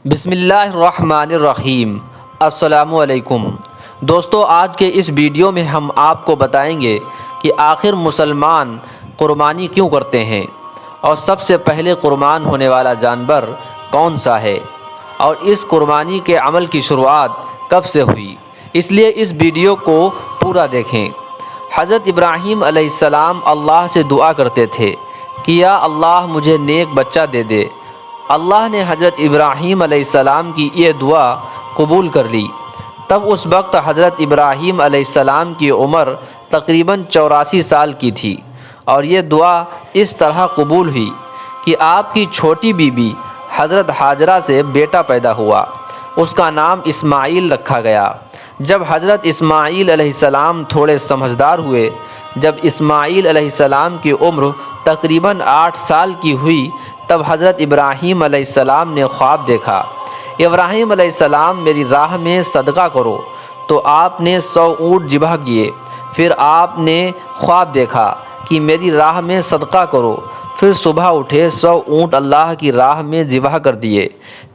بسم اللہ الرحمن الرحیم۔ السلام علیکم دوستو، آج کے اس ویڈیو میں ہم آپ کو بتائیں گے کہ آخر مسلمان قربانی کیوں کرتے ہیں اور سب سے پہلے قربان ہونے والا جانور کون سا ہے اور اس قربانی کے عمل کی شروعات کب سے ہوئی، اس لیے اس ویڈیو کو پورا دیکھیں۔ حضرت ابراہیم علیہ السلام اللہ سے دعا کرتے تھے کہ یا اللہ مجھے نیک بچہ دے دے۔ اللہ نے حضرت ابراہیم علیہ السلام کی یہ دعا قبول کر لی۔ تب اس وقت حضرت ابراہیم علیہ السلام کی عمر تقریباً 84 سال کی تھی اور یہ دعا اس طرح قبول ہوئی کہ آپ کی چھوٹی بیوی حضرت ہاجرہ سے بیٹا پیدا ہوا۔ اس کا نام اسماعیل رکھا گیا۔ جب حضرت اسماعیل علیہ السلام تھوڑے سمجھدار ہوئے، جب اسماعیل علیہ السلام کی عمر تقریباً 8 سال کی ہوئی، تب حضرت ابراہیم علیہ السلام نے خواب دیکھا۔ ابراہیم علیہ السلام میری راہ میں صدقہ کرو، تو آپ نے 100 اونٹ ذبح کیے۔ پھر آپ نے خواب دیکھا کہ میری راہ میں صدقہ کرو، پھر صبح اٹھے 100 اونٹ اللہ کی راہ میں ذبح کر دیے۔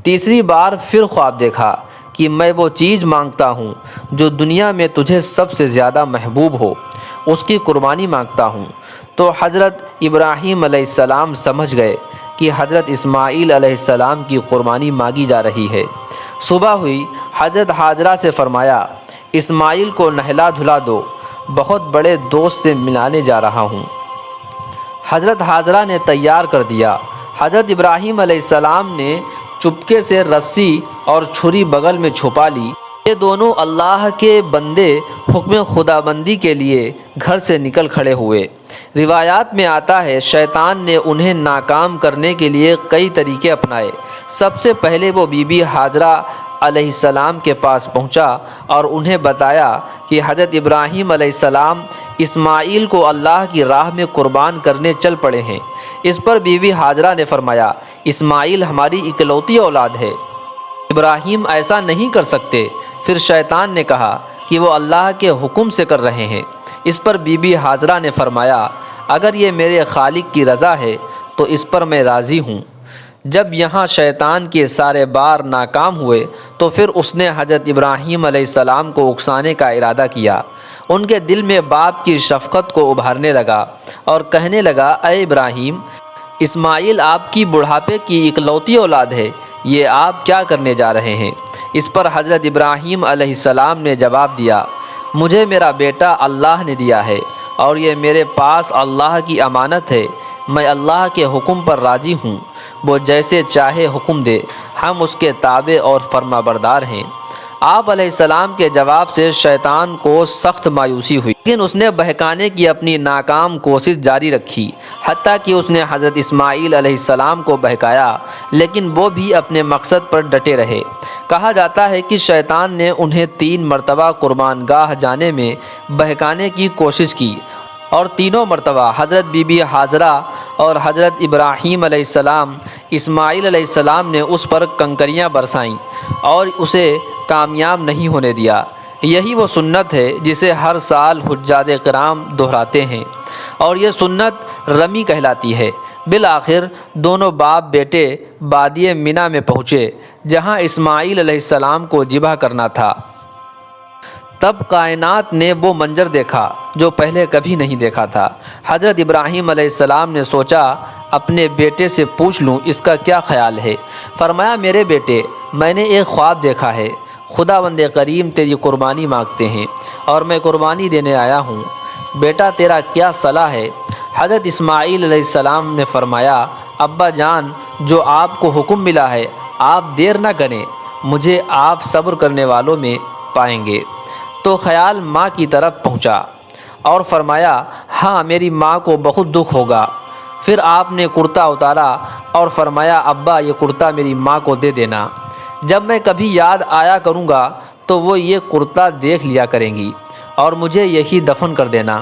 تیسری بار پھر خواب دیکھا کہ میں وہ چیز مانگتا ہوں جو دنیا میں تجھے سب سے زیادہ محبوب ہو، اس کی قربانی مانگتا ہوں۔ تو حضرت ابراہیم علیہ السلام سمجھ گئے کہ حضرت اسماعیل علیہ السلام کی قربانی مانگی جا رہی ہے۔ صبح ہوئی، حضرت ہاجرہ سے فرمایا اسماعیل کو نہلا دھلا دو، بہت بڑے دوست سے ملانے جا رہا ہوں۔ حضرت ہاجرہ نے تیار کر دیا۔ حضرت ابراہیم علیہ السلام نے چپکے سے رسی اور چھری بغل میں چھپا لی۔ یہ دونوں اللہ کے بندے حکم خدابندی کے لیے گھر سے نکل کھڑے ہوئے۔ روایات میں آتا ہے شیطان نے انہیں ناکام کرنے کے لیے کئی طریقے اپنائے۔ سب سے پہلے وہ بی بی ہاجرہ علیہ السلام کے پاس پہنچا اور انہیں بتایا کہ حضرت ابراہیم علیہ السلام اسماعیل کو اللہ کی راہ میں قربان کرنے چل پڑے ہیں۔ اس پر بی بی ہاجرہ نے فرمایا اسماعیل ہماری اکلوتی اولاد ہے، ابراہیم ایسا نہیں کر سکتے۔ پھر شیطان نے کہا کہ وہ اللہ کے حکم سے کر رہے ہیں۔ اس پر بی بی ہاجرہ نے فرمایا اگر یہ میرے خالق کی رضا ہے تو اس پر میں راضی ہوں۔ جب یہاں شیطان کے سارے بار ناکام ہوئے تو پھر اس نے حضرت ابراہیم علیہ السلام کو اکسانے کا ارادہ کیا۔ ان کے دل میں باپ کی شفقت کو ابھارنے لگا اور کہنے لگا اے ابراہیم، اسماعیل آپ کی بڑھاپے کی اکلوتی اولاد ہے، یہ آپ کیا کرنے جا رہے ہیں؟ اس پر حضرت ابراہیم علیہ السلام نے جواب دیا مجھے میرا بیٹا اللہ نے دیا ہے اور یہ میرے پاس اللہ کی امانت ہے، میں اللہ کے حکم پر راضی ہوں، وہ جیسے چاہے حکم دے، ہم اس کے تابع اور فرما بردار ہیں۔ آپ علیہ السلام کے جواب سے شیطان کو سخت مایوسی ہوئی، لیکن اس نے بہکانے کی اپنی ناکام کوشش جاری رکھی، حتیٰ کہ اس نے حضرت اسماعیل علیہ السلام کو بہکایا، لیکن وہ بھی اپنے مقصد پر ڈٹے رہے۔ کہا جاتا ہے کہ شیطان نے انہیں 3 مرتبہ قربان گاہ جانے میں بہکانے کی کوشش کی اور تینوں مرتبہ حضرت بی بی ہاجرہ اور حضرت ابراہیم علیہ السلام اسماعیل علیہ السلام نے اس پر کنکریاں برسائیں اور اسے کامیاب نہیں ہونے دیا۔ یہی وہ سنت ہے جسے ہر سال حجاج کرام دہراتے ہیں اور یہ سنت رمی کہلاتی ہے۔ بالآخر دونوں باپ بیٹے وادی منی میں پہنچے جہاں اسماعیل علیہ السلام کو ذبح کرنا تھا۔ تب کائنات نے وہ منظر دیکھا جو پہلے کبھی نہیں دیکھا تھا۔ حضرت ابراہیم علیہ السلام نے سوچا اپنے بیٹے سے پوچھ لوں اس کا کیا خیال ہے۔ فرمایا میرے بیٹے، میں نے ایک خواب دیکھا ہے، خداوند کریم تیری قربانی مانگتے ہیں اور میں قربانی دینے آیا ہوں، بیٹا تیرا کیا صلاح ہے؟ حضرت اسماعیل علیہ السلام نے فرمایا ابا جان، جو آپ کو حکم ملا ہے آپ دیر نہ کریں، مجھے آپ صبر کرنے والوں میں پائیں گے۔ تو خیال ماں کی طرف پہنچا اور فرمایا ہاں میری ماں کو بہت دکھ ہوگا۔ پھر آپ نے کرتا اتارا اور فرمایا ابا یہ کرتا میری ماں کو دے دینا، جب میں کبھی یاد آیا کروں گا تو وہ یہ کرتا دیکھ لیا کریں گی اور مجھے یہی دفن کر دینا،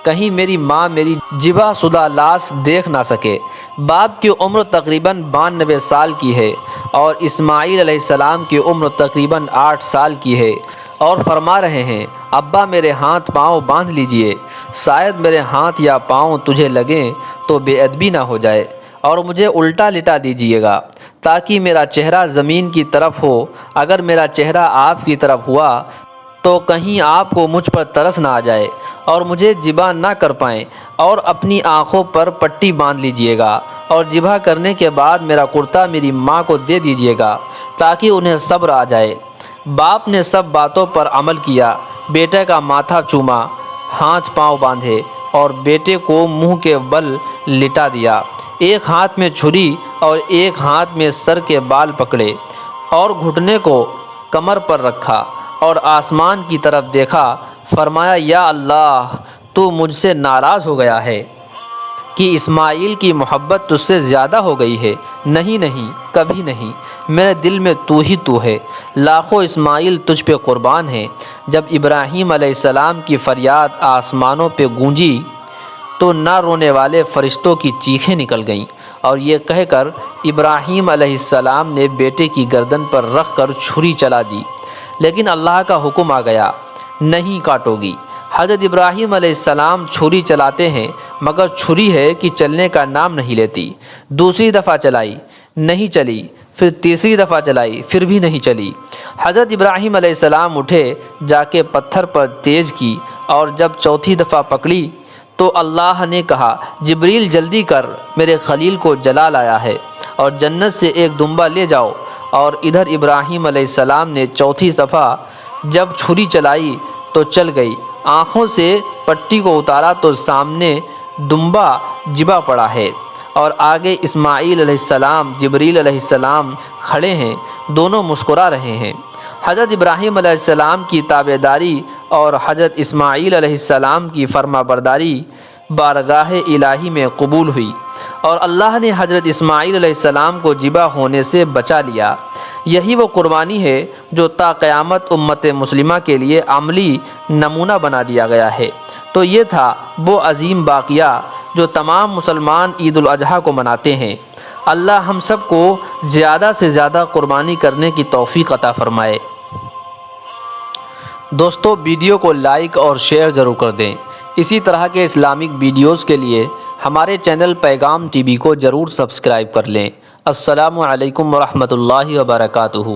کہیں میری ماں میری ذبح شدہ لاش دیکھ نہ سکے۔ باپ کی عمر تقریباً 92 سال کی ہے اور اسماعیل علیہ السلام کی عمر تقریباً 8 سال کی ہے اور فرما رہے ہیں ابا میرے ہاتھ پاؤں باندھ لیجئے، شاید میرے ہاتھ یا پاؤں تجھے لگیں تو بے ادبی نہ ہو جائے اور مجھے الٹا لٹا دیجئے گا۔ تاکہ میرا چہرہ زمین کی طرف ہو۔ اگر میرا چہرہ آپ کی طرف ہوا تو کہیں آپ کو مجھ پر ترس نہ آ جائے اور مجھے ذبح نہ کر پائیں، اور اپنی آنکھوں پر پٹی باندھ لیجئے گا، اور ذبح کرنے کے بعد میرا کرتا میری ماں کو دے دیجئے گا تاکہ انہیں صبر آ جائے۔ باپ نے سب باتوں پر عمل کیا، بیٹے کا ماتھا چوما، ہاتھ پاؤں باندھے اور بیٹے کو منہ کے بل لٹا دیا، ایک ہاتھ میں چھری اور ایک ہاتھ میں سر کے بال پکڑے اور گھٹنے کو کمر پر رکھا اور آسمان کی طرف دیکھا، فرمایا یا اللہ تو مجھ سے ناراض ہو گیا ہے کہ اسماعیل کی محبت تجھ سے زیادہ ہو گئی ہے؟ نہیں نہیں، کبھی نہیں، میرے دل میں تو ہی تو ہے، لاکھوں اسماعیل تجھ پہ قربان ہیں۔ جب ابراہیم علیہ السلام کی فریاد آسمانوں پہ گونجی تو نہ رونے والے فرشتوں کی چیخیں نکل گئیں، اور یہ کہہ کر ابراہیم علیہ السلام نے بیٹے کی گردن پر رکھ کر چھری چلا دی، لیکن اللہ کا حکم آ گیا، نہیں کاٹو گی۔ حضرت ابراہیم علیہ السلام چھری چلاتے ہیں مگر چھری ہے کہ چلنے کا نام نہیں لیتی۔ دوسری دفعہ چلائی، نہیں چلی، پھر تیسری دفعہ چلائی، پھر بھی نہیں چلی۔ حضرت ابراہیم علیہ السلام اٹھے، جا کے پتھر پر تیز کی، اور جب چوتھی دفعہ پکڑی تو اللہ نے کہا جبریل جلدی کر، میرے خلیل کو جلا لایا ہے، اور جنت سے ایک دمبا لے جاؤ۔ اور ادھر ابراہیم علیہ السلام نے چوتھی دفعہ جب چھری چلائی تو چل گئی، آنکھوں سے پٹی کو اتارا تو سامنے دمبا ذبح پڑا ہے، اور آگے اسماعیل علیہ السلام، جبریل علیہ السلام کھڑے ہیں، دونوں مسکرا رہے ہیں۔ حضرت ابراہیم علیہ السلام کی تابعداری اور حضرت اسماعیل علیہ السلام کی فرما برداری بارگاہ الہی میں قبول ہوئی، اور اللہ نے حضرت اسماعیل علیہ السلام کو ذبح ہونے سے بچا لیا۔ یہی وہ قربانی ہے جو تا قیامت امت مسلمہ کے لیے عملی نمونہ بنا دیا گیا ہے۔ تو یہ تھا وہ عظیم واقعہ جو تمام مسلمان عید الاضحیٰ کو مناتے ہیں۔ اللہ ہم سب کو زیادہ سے زیادہ قربانی کرنے کی توفیق عطا فرمائے۔ دوستو، ویڈیو کو لائک اور شیئر ضرور کر دیں۔ اسی طرح کے اسلامک ویڈیوز کے لیے ہمارے چینل پیغام ٹی وی کو ضرور سبسکرائب کر لیں۔ السلام علیکم ورحمۃ اللہ وبرکاتہ۔